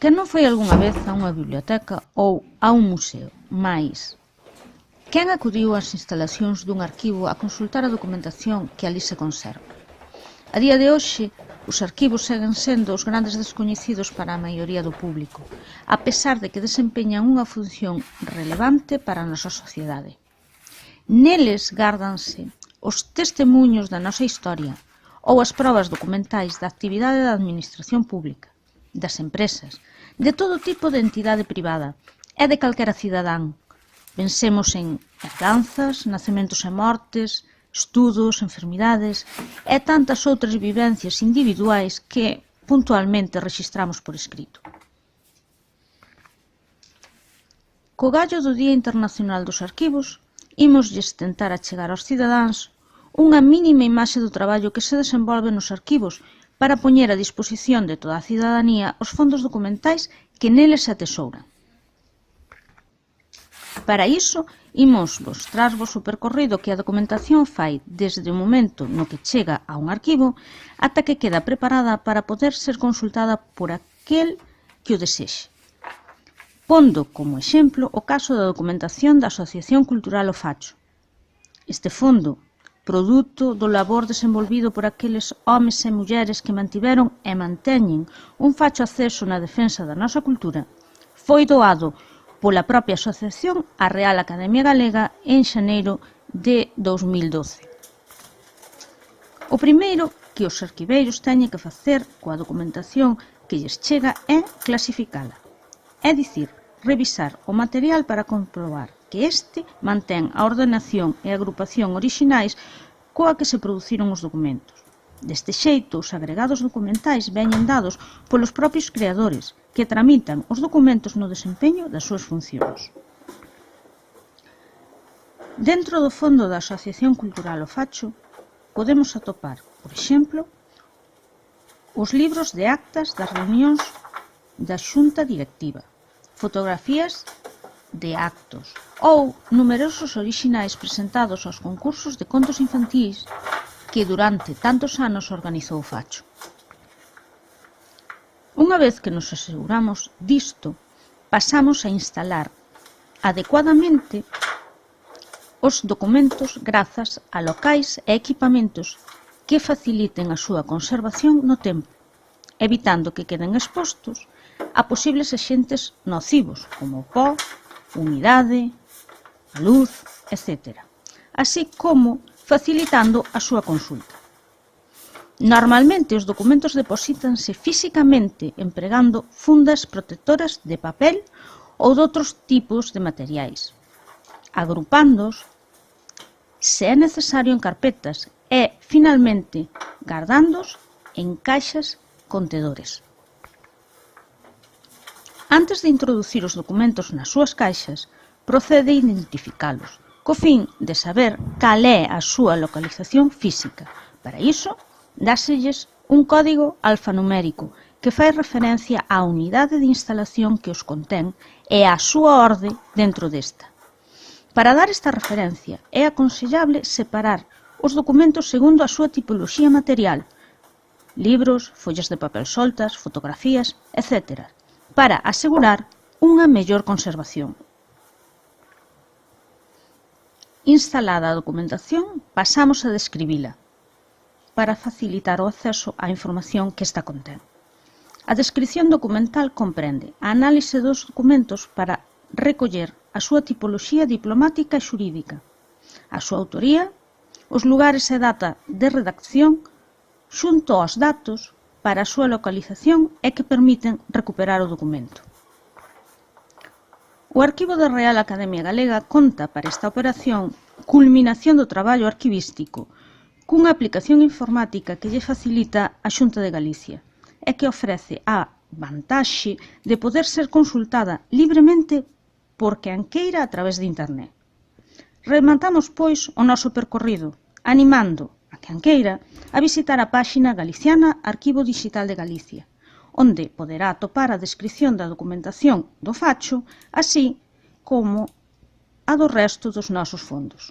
Quen non foi algunha vez a unha biblioteca ou a un museo, mais quen acudiu ás instalacións dun arquivo a consultar a documentación que ali se conserva? A día de hoxe, os arquivos seguen sendo os grandes descoñecidos para a maioría do público, a pesar de que desempeñan unha función relevante para a nosa sociedade. Neles gárdanse os testemuños da nosa historia ou as probas documentais da actividade da administración pública, das empresas, de todo tipo de entidade privada e de calquera cidadán. Pensemos en herdanzas, nacementos e mortes, estudos, enfermidades e tantas outras vivencias individuais que puntualmente rexistramos por escrito. Co gallo do Día Internacional dos Arquivos, ímoslles tentar achegar aos cidadáns unha mínima imaxe do traballo que se desenvolve nos arquivos para poñer a disposición de toda a cidadanía os fondos documentais que neles se atesouran. Para iso, imos mostrarvos o percorrido que a documentación fai desde o momento no que chega a un arquivo ata que queda preparada para poder ser consultada por aquel que o desexe. Pondo como exemplo o caso da documentación da Asociación Cultural O Facho. Este fondo, produto do labor desenvolvido por aqueles homes e mulleres que mantiveron e manteñen un facho acceso na defensa da nosa cultura, foi doado pola propia asociación á Real Academia Galega en xaneiro de 2012. O primeiro que os arquiveiros teñen que facer coa documentación que lles chega é clasificala, é dicir, revisar o material para comprobar que este mantén a ordenación e agrupación orixinais coa que se produciron os documentos. Deste xeito, os agregados documentais veñen dados polos propios creadores, que tramitan os documentos no desempeño das súas funcións. Dentro do fondo da Asociación Cultural O Facho, podemos atopar, por exemplo, os libros de actas das reunións da Xunta Directiva, fotografías de actos ou numerosos orixinais presentados aos concursos de contos infantís que durante tantos anos organizou o Facho. Unha vez que nos aseguramos disto, pasamos a instalar adecuadamente os documentos grazas a locais e equipamentos que faciliten a súa conservación no tempo, evitando que queden expostos a posibles axentes nocivos, como o pó, humidade, a luz, etc., así como facilitando a súa consulta. Normalmente os documentos deposítanse físicamente empregando fundas protectoras de papel ou de outros tipos de materiais, agrupándoos, se é necesario, en carpetas e, finalmente, gardándoos en caixas contedores. Antes de introducir os documentos nas súas caixas, procede a identificalos, co fin de saber cal é a súa localización física. Para iso, dáselles un código alfanumérico que fai referencia á unidade de instalación que os contén e á súa orde dentro desta. Para dar esta referencia, é aconsellable separar os documentos segundo a súa tipoloxía material, libros, follas de papel soltas, fotografías, etc., para asegurar unha mellor conservación. Instalada a documentación, pasamos a describila, para facilitar o acceso á información que esta contén. A descrición documental comprende a análise dos documentos para recoller a súa tipoloxía diplomática e xurídica, a súa autoría, os lugares e data de redacción, xunto aos datos para a súa localización e que permiten recuperar o documento. O Arquivo da Real Academia Galega conta para esta operación culminación do traballo arquivístico cunha aplicación informática que lle facilita a Xunta de Galicia e que ofrece a vantaxe de poder ser consultada libremente por quen queira a través de Internet. Rematamos, pois, o noso percorrido, animando a quen queira a visitar a páxina galiciana Arquivo Dixital de Galicia, onde poderá atopar a descrición da documentación do Facho, así como a do resto dos nosos fondos.